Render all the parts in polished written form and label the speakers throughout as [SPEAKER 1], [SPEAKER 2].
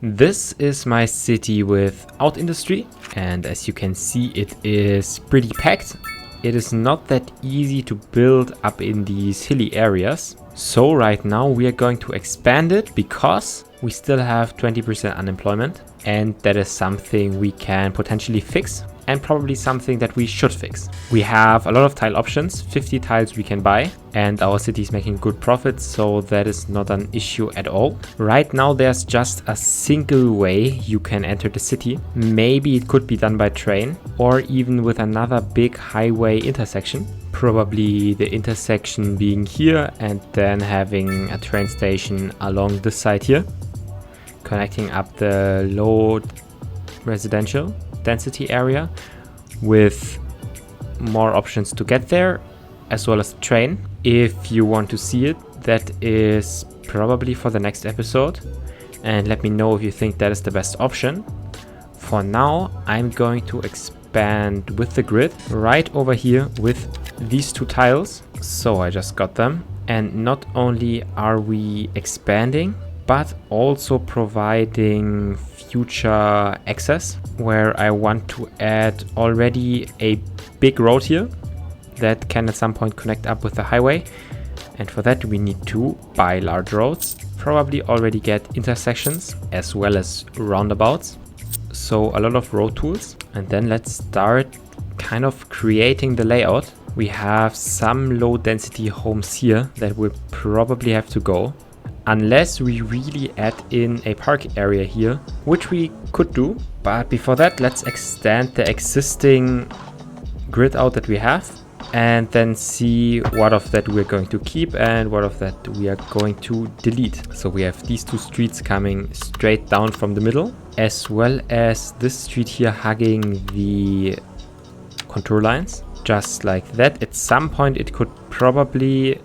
[SPEAKER 1] This is my city without industry, and as you can see, it is pretty packed. It is not that easy to build up in these hilly areas. So right now we are going to expand it because we still have 20% unemployment, and that is something we can potentially fix and probably something that we should fix. We have a lot of tile options, 50 tiles we can buy, and our city is making good profits, so that is not an issue at all. Right now there's just a single way you can enter the city. Maybe it could be done by train or even with another big highway intersection. Probably the intersection being here and then having a train station along this side here, connecting up the low residential density area with more options to get there, as well as the train. If you want to see it, that is probably for the next episode, and let me know if you think that is the best option. For now, I'm going to expand with the grid right over here with these two tiles. So I just got them, and not only are we expanding, but also providing future access, where I want to add already a big road here that can at some point connect up with the highway. And for that we need to buy large roads, probably already get intersections as well as roundabouts. So a lot of road tools, and then let's start kind of creating the layout. We have some low density homes here that will probably have to go, unless we really add in a park area here, which we could do. But before that, let's extend the existing grid out that we have, and then see what of that we're going to keep and what of that we are going to delete. So we have these two streets coming straight down from the middle, as well as this street here hugging the contour lines, just like that. At some point it could probably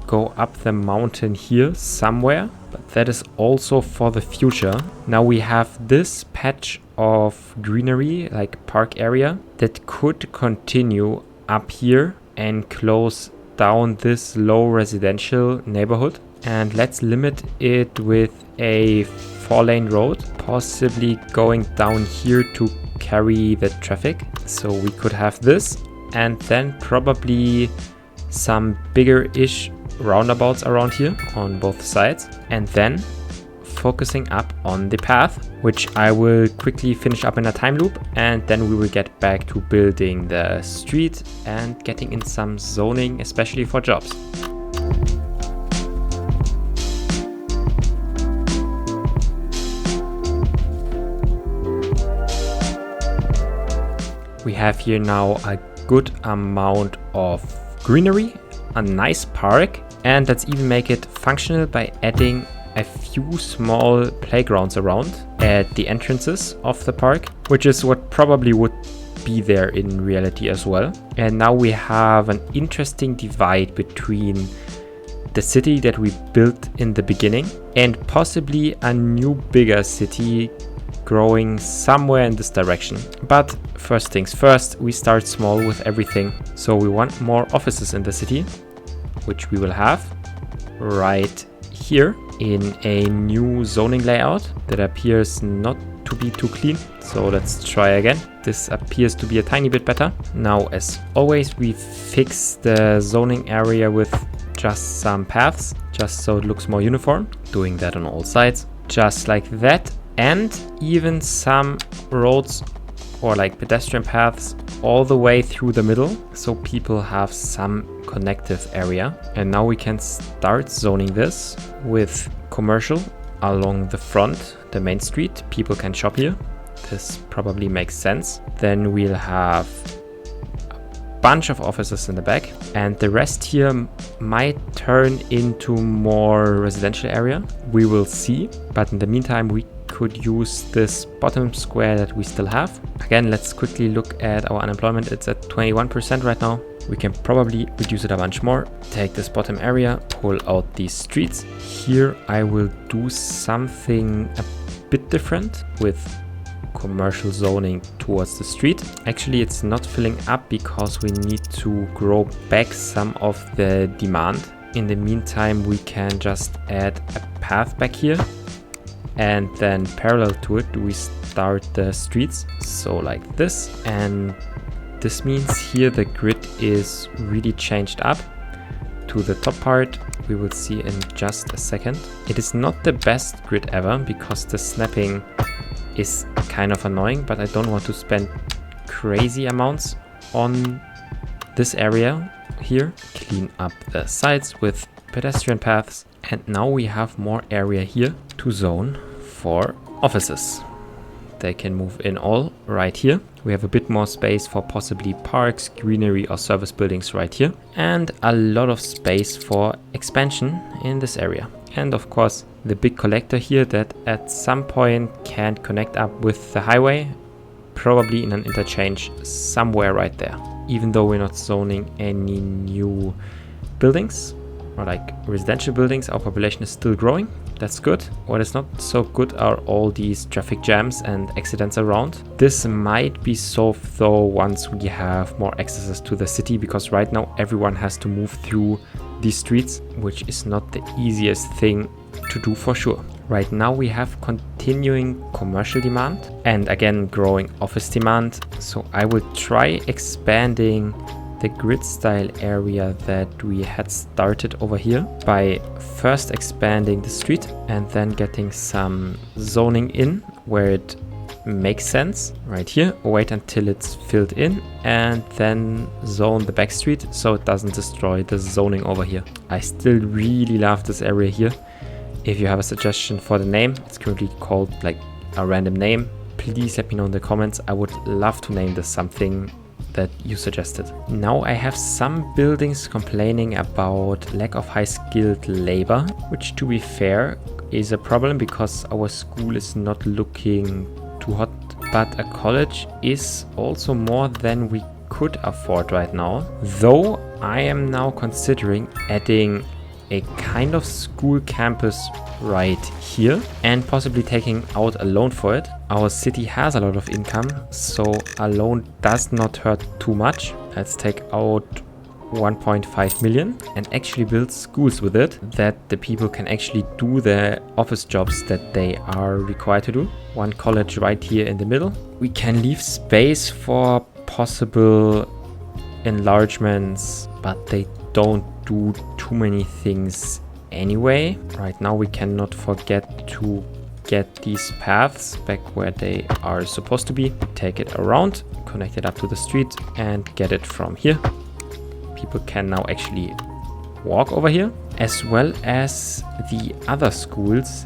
[SPEAKER 1] go up the mountain here somewhere, but that is also for the future. Now we have this patch of greenery, like park area, that could continue up here and close down this low residential neighborhood. And let's limit it with a 4-lane road, possibly going down here to carry the traffic. So we could have this, and then probably some bigger-ish roundabouts around here on both sides, and then focusing up on the path, which I will quickly finish up in a time loop, and then we will get back to building the street and getting in some zoning, especially for jobs. We have here now a good amount of greenery, a nice park, and let's even make it functional by adding a few small playgrounds around at the entrances of the park, which is what probably would be there in reality as well. And now we have an interesting divide between the city that we built in the beginning and possibly a new bigger city growing somewhere in this direction. But first things first, we start small with everything. So we want more offices in the city, which we will have right here in a new zoning layout that appears not to be too clean. So let's try again. This appears to be a tiny bit better. Now, as always, we fix the zoning area with just some paths, just so it looks more uniform. Doing that on all sides, just like that. And even some roads or like pedestrian paths all the way through the middle, so people have some connective area. And now we can start zoning this with commercial along the front, the main street. People can shop here. This probably makes sense. Then we'll have a bunch of offices in the back, and the rest here might turn into more residential area. We will see, but in the meantime we could use this bottom square that we still have. Again, let's quickly look at our unemployment. It's at 21% right now. We can probably reduce it a bunch more. Take this bottom area, pull out these streets. Here I will do something a bit different with commercial zoning towards the street. Actually, it's not filling up because we need to grow back some of the demand. In the meantime, we can just add a path back here and then parallel to it we start the streets, so like this. And this means here the grid is really changed up to the top part. We will see in just a second. It is not the best grid ever because the snapping is kind of annoying, but I don't want to spend crazy amounts on this area here. Clean up the sides with pedestrian paths, and now we have more area here to zone for offices. They can move in all right here. We have a bit more space for possibly parks, greenery or service buildings right here, and a lot of space for expansion in this area. And of course the big collector here that at some point can connect up with the highway, probably in an interchange somewhere right there. Even though we're not zoning any new buildings or like residential buildings, our population is still growing. That's good. What is not so good are all these traffic jams and accidents around. This might be solved though once we have more accesses to the city, because right now everyone has to move through these streets, which is not the easiest thing to do for sure. Right now we have continuing commercial demand and again growing office demand. So I will try expanding the grid style area that we had started over here by first expanding the street and then getting some zoning in where it makes sense right here. Wait until it's filled in and then zone the back street so it doesn't destroy the zoning over here. I still really love this area here. If you have a suggestion for the name, it's currently called like a random name, please let me know in the comments. I would love to name this something that you suggested. Now I have some buildings complaining about lack of high-skilled labor, which to be fair is a problem because our school is not looking too hot, but a college is also more than we could afford right now. Though I am now considering adding a kind of school campus right here and possibly taking out a loan for it. Our city has a lot of income, so a loan does not hurt too much. Let's take out 1.5 million and actually build schools with it, that the people can actually do the office jobs that they are required to do. One college right here in the middle. We can leave space for possible enlargements, but they don't do too many things anyway. Right now we cannot forget to get these paths back where they are supposed to be. Take it around, connect it up to the street and get it from here. People can now actually walk over here, as well as the other schools.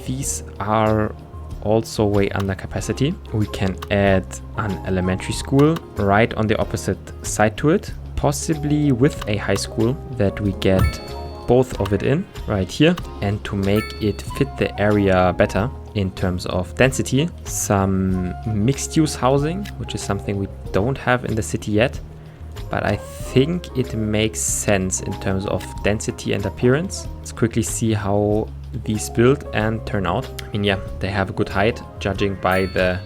[SPEAKER 1] These are also way under capacity. We can add an elementary school right on the opposite side to it, possibly with a high school that we get both of it in right here. And to make it fit the area better in terms of density, some mixed use housing, which is something we don't have in the city yet, but I think it makes sense in terms of density and appearance. Let's quickly see how these build and turn out. I mean, yeah, they have a good height, judging by the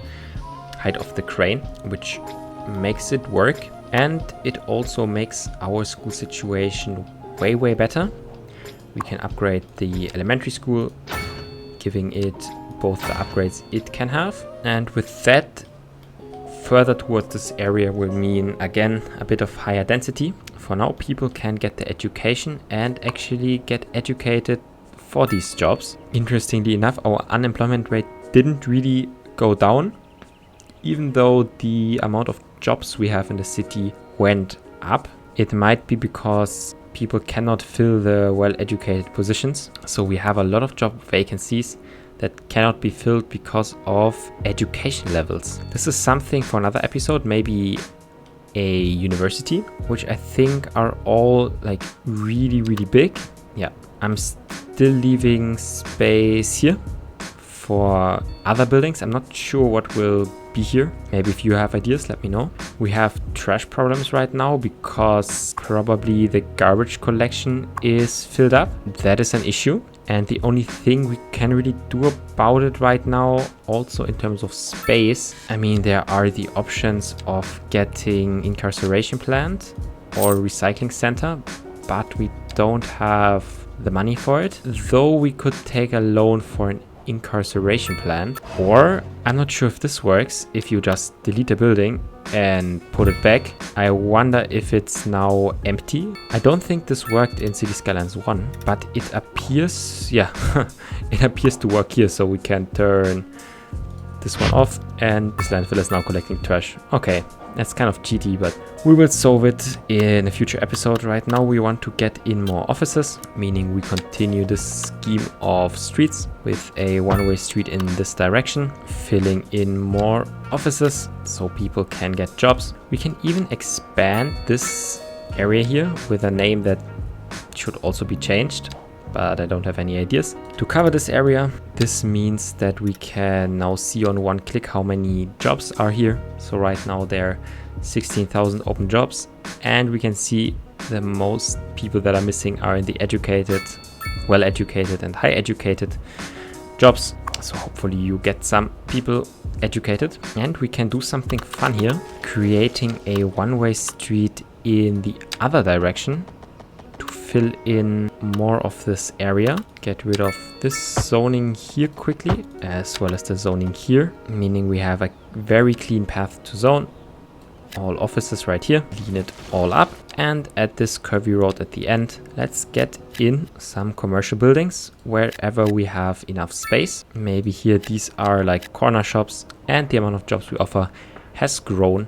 [SPEAKER 1] height of the crane, which makes it work. And it also makes our school situation way better. We can upgrade the elementary school, giving it both the upgrades it can have. And with that, further towards this area will mean, again, a bit of higher density. For now, people can get the education and actually get educated for these jobs. Interestingly enough, our unemployment rate didn't really go down, even though the amount of jobs we have in the city went up. It might be because people cannot fill the well-educated positions. So we have a lot of job vacancies that cannot be filled because of education levels. This is something for another episode, maybe a university, which I think are all like really big. Yeah, I'm still leaving space here for other buildings. I'm not sure what will be here. Maybe if you have ideas, let me know. We have trash problems right now because probably the garbage collection is filled up. That is an issue. And the only thing we can really do about it right now, also in terms of space, I mean, there are the options of getting incarceration plant or recycling center, but we don't have the money for it. Though we could take a loan for an incarceration plan. Or I'm not sure if this works, if you just delete a building and put it back. I wonder if it's now empty. I don't think this worked in City Skylines 1, but it appears, yeah, it appears to work here. So we can turn this one off, and this landfill is now collecting trash. Okay, that's kind of cheaty, but we will solve it in a future episode. Right now we want to get in more offices, meaning we continue this scheme of streets with a one-way street in this direction, filling in more offices so people can get jobs. We can even expand this area here with a name that should also be changed, but I don't have any ideas. To cover this area, this means that we can now see on one click how many jobs are here. So right now there are 16,000 open jobs, and we can see the most people that are missing are in the educated, well-educated and high-educated jobs. So hopefully you get some people educated. And we can do something fun here, creating a one-way street in the other direction to fill in more of this area. Get rid of this zoning here quickly, as well as the zoning here, meaning we have a very clean path to zone. All offices right here, clean it all up, and at this curvy road at the end, let's get in some commercial buildings wherever we have enough space. Maybe here these are like corner shops, and the amount of jobs we offer has grown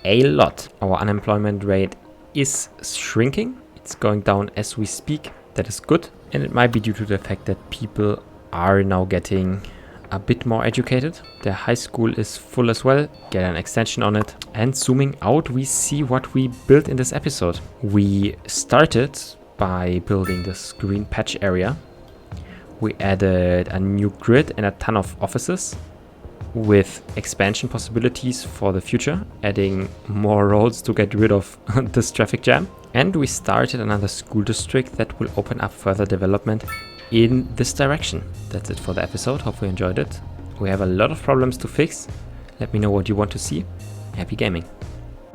[SPEAKER 1] a lot. Our unemployment rate is shrinking. It's going down as we speak. That is good, and it might be due to the fact that people are now getting a bit more educated. The high school is full as well. Get an extension on it. And zooming out, we see what we built in this episode. We started by building this green patch area. We added a new grid and a ton of offices with expansion possibilities for the future, adding more roads to get rid of this traffic jam. And we started another school district that will open up further development in this direction. That's it for the episode. Hope you enjoyed it. We have a lot of problems to fix. Let me know what you want to see. Happy gaming.